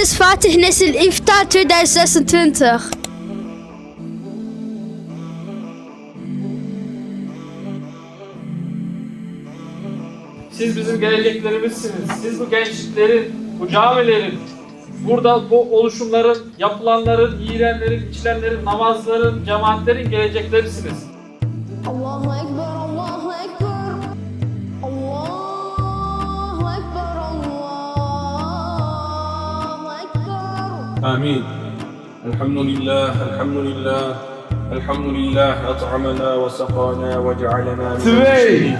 is Fatih Nesil Iftar 2026. Siz bizim geleceklerimizsiniz. Siz bu gençliklerin, bu camilerin, burada bu oluşumların, yapılanların, yiyenlerin, içilenlerin, namazların, cemaatlerin geleceklerisiniz. Allahu Ekber, Allahu Ekber. Allahu Ekber, Allahu Ekber. آمين. الحمد لله الحمد لله الحمد لله أطعمنا وسقانا وجعلنا من المسلمين.